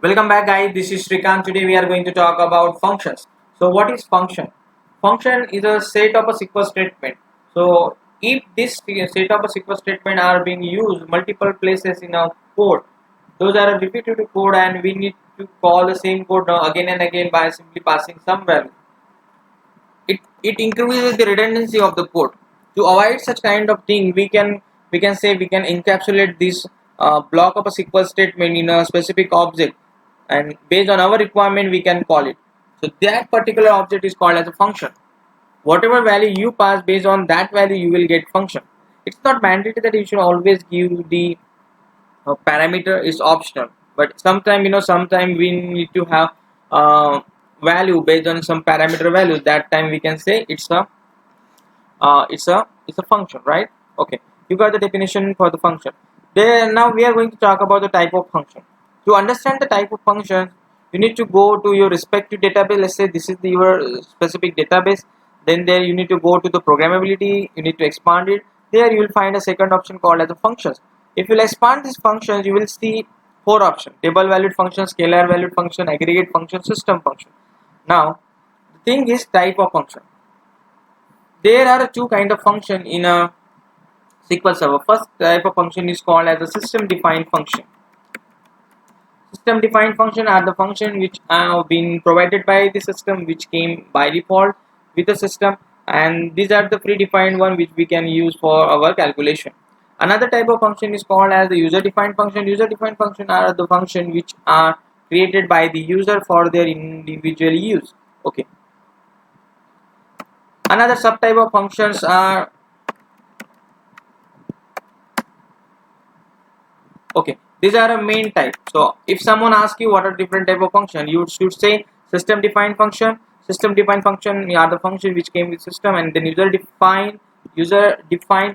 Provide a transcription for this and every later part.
Welcome back guys, this is Shrikant. Today we are going to talk about functions. So what is function? Function is a set of a SQL statement. So if this set of a SQL statement are being used multiple places in a code, those are a repetitive code and we need to call the same code again and again by simply passing some value. It increases the redundancy of the code. To avoid such kind of thing, we can encapsulate this block of a SQL statement in a specific object, and based on our requirement we can call it. So that particular object is called as a function. Whatever value you pass, based on that value you will get function. It's not mandatory that you should always give the parameter, is optional, but sometimes we need to have value based on some parameter values. That time we can say it's a function, right? Okay, you got the definition for the function. Then now we are going to talk about the type of function. To understand the type of function, you need to go to your respective database. Let's say this is your specific database. Then there you need to go to the programmability. You need to expand it. There you will find a second option called as a functions. If you will expand these functions, you will see four options: table valued function, scalar valued function, aggregate function, system function. Now the thing is type of function. There are two kind of function in a SQL Server. First type of function is called as a system defined function. System defined function are the function which have been provided by the system, which came by default with the system, and these are the predefined one which we can use for our calculation. Another type of function is called as the user defined function. User defined function are the function which are created by the user for their individual use. Okay. Another subtype of functions are these are a main type. So if someone asks you what are different type of function, you should say system defined function. System defined function are the function which came with system, and then user defined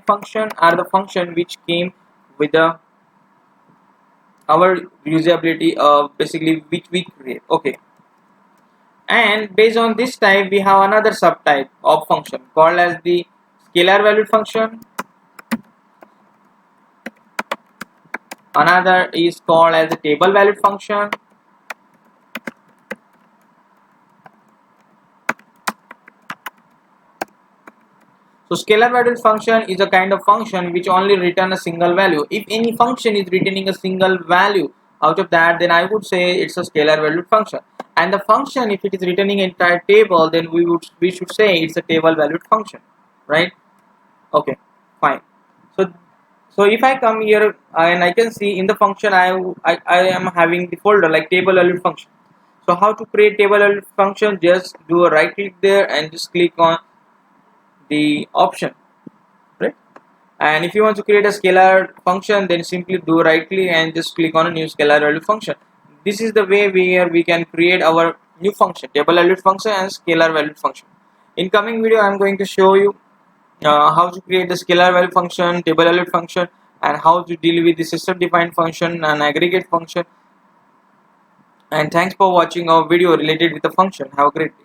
function are the function which came with our usability of basically which we create. Okay. And based on this type, we have another subtype of function called as the scalar valued function. Another is called as a table valued function. So scalar valued function is a kind of function which only return a single value. If any function is returning a single value out of that, then I would say it's a scalar valued function. And the function, if it is returning an entire table, then we should say it's a table valued function, right? Okay, fine. So if I come here and I can see in the function I am having the folder like table valued function. So how to create table valued function? Just do a right click there and just click on the option, right? And if you want to create a scalar function, then simply do right click and just click on a new scalar valued function. This is the way where we can create our new function, table valued function and scalar valued function. In coming video I am going to show you how to create the scalar value function, table valued function, and how to deal with the system defined function and aggregate function. And thanks for watching our video related with the function. Have a great day.